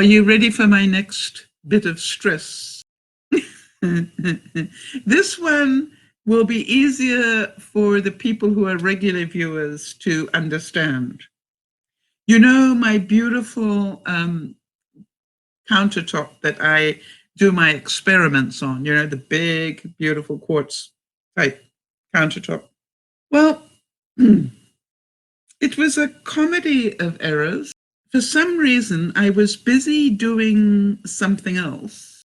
Are you ready for my next bit of stress? This one will be easier for the people who are regular viewers to understand. You know, my beautiful countertop that I do my experiments on, you know, the big, beautiful quartz type countertop. Well, it was a comedy of errors. For some reason, I was busy doing something else.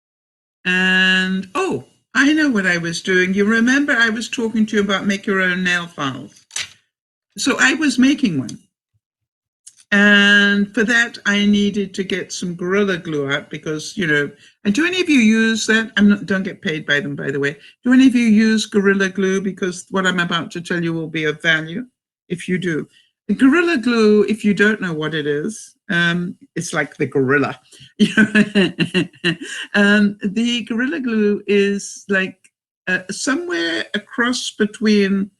And, oh, I know what I was doing. You remember I was talking to you about make your own nail files. So I was making one. And for that, I needed to get some Gorilla Glue out because, you know, and do any of you use that? Don't get paid by them, by the way. Do any of you use Gorilla Glue? Because what I'm about to tell you will be of value if you do. The Gorilla Glue, if you don't know what it is, it's like the gorilla. The Gorilla Glue is like somewhere a cross between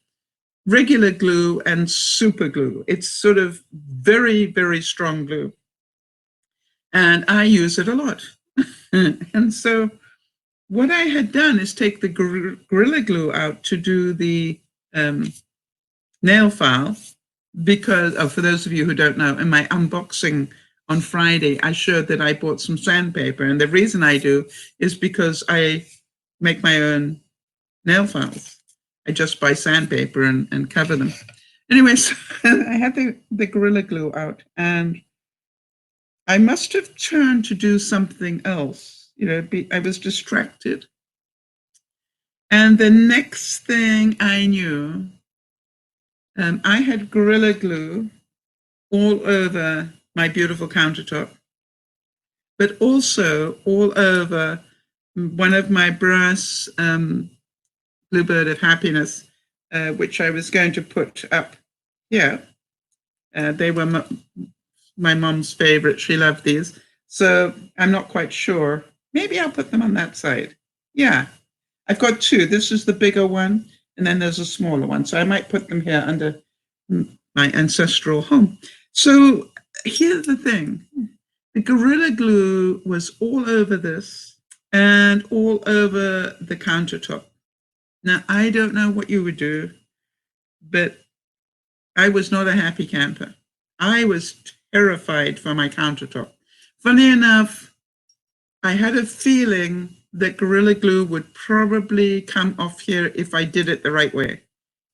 regular glue and super glue. It's sort of very, very strong glue. And I use it a lot. And so what I had done is take the Gorilla Glue out to do the nail file because, for those of you who don't know, in my unboxing on Friday, I showed that I bought some sandpaper. And the reason I do is because I make my own nail files. I just buy sandpaper and cover them. Anyway, so I had the Gorilla Glue out and I must have turned to do something else. You know, I was distracted. And the next thing I knew, I had Gorilla Glue all over my beautiful countertop, but also all over one of my brass Bluebird of Happiness, which I was going to put up here. They were my mom's favorite. She loved these. So I'm not quite sure. Maybe I'll put them on that side. Yeah, I've got two. This is the bigger one, and then there's a smaller one. So I might put them here under my ancestral home. So here's the thing. The Gorilla Glue was all over this and all over the countertop. Now, I don't know what you would do, but I was not a happy camper. I was terrified for my countertop. Funny enough, I had a feeling that Gorilla Glue would probably come off here if I did it the right way,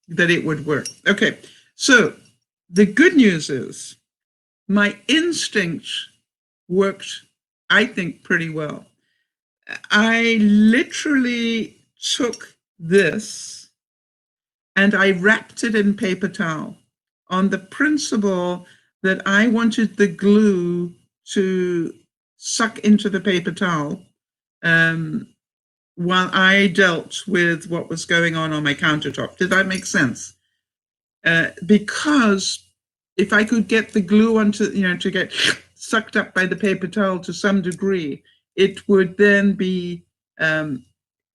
that it would work. Okay, so the good news is my instinct worked, I think, pretty well. I literally took this and I wrapped it in paper towel on the principle that I wanted the glue to suck into the paper towel while I dealt with what was going on my countertop. Did that make sense? Because if I could get the glue onto, you know, to get sucked up by the paper towel to some degree, it would then be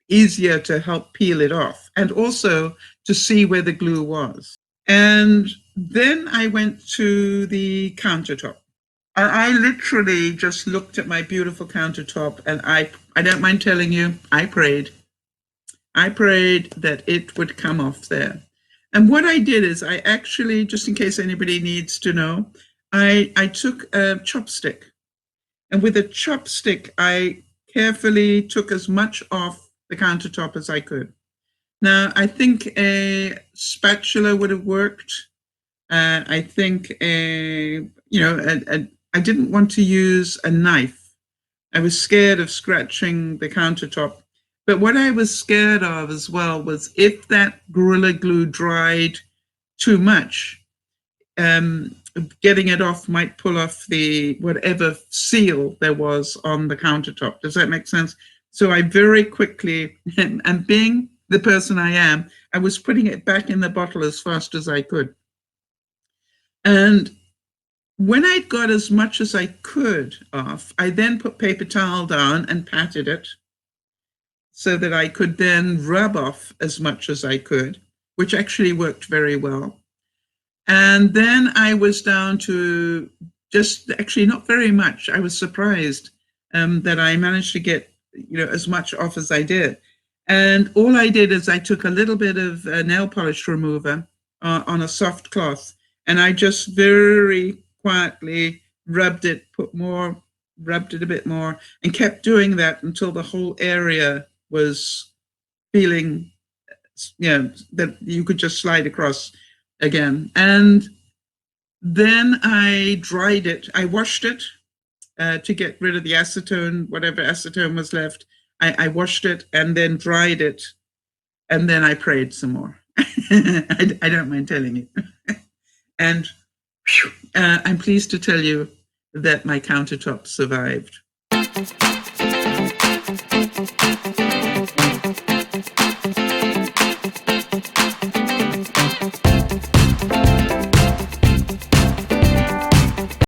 easier to help peel it off and also to see where the glue was. And then I went to the countertop. I literally just looked at my beautiful countertop and I don't mind telling you, I prayed. I prayed that it would come off there. And what I did is I actually, just in case anybody needs to know, I took a chopstick. And with a chopstick, I carefully took as much off the countertop as I could. Now, I think a spatula would have worked. I think I didn't want to use a knife. I was scared of scratching the countertop. But what I was scared of as well was if that Gorilla Glue dried too much, getting it off might pull off the whatever seal there was on the countertop. Does that make sense? So I very quickly, and being the person I am, I was putting it back in the bottle as fast as I could. And when I got as much as I could off, I then put paper towel down and patted it so that I could then rub off as much as I could, which actually worked very well. And then I was down to just actually not very much. I was surprised that I managed to get, as much off as I did. And all I did is I took a little bit of nail polish remover on a soft cloth, and I just very quietly rubbed it, rubbed it a bit more, and kept doing that until the whole area was feeling, that you could just slide across again. And then I dried it. I washed it to get rid of the acetone, whatever acetone was left. I washed it and then dried it, and then I prayed some more. I don't mind telling you. And I'm pleased to tell you that my countertop survived.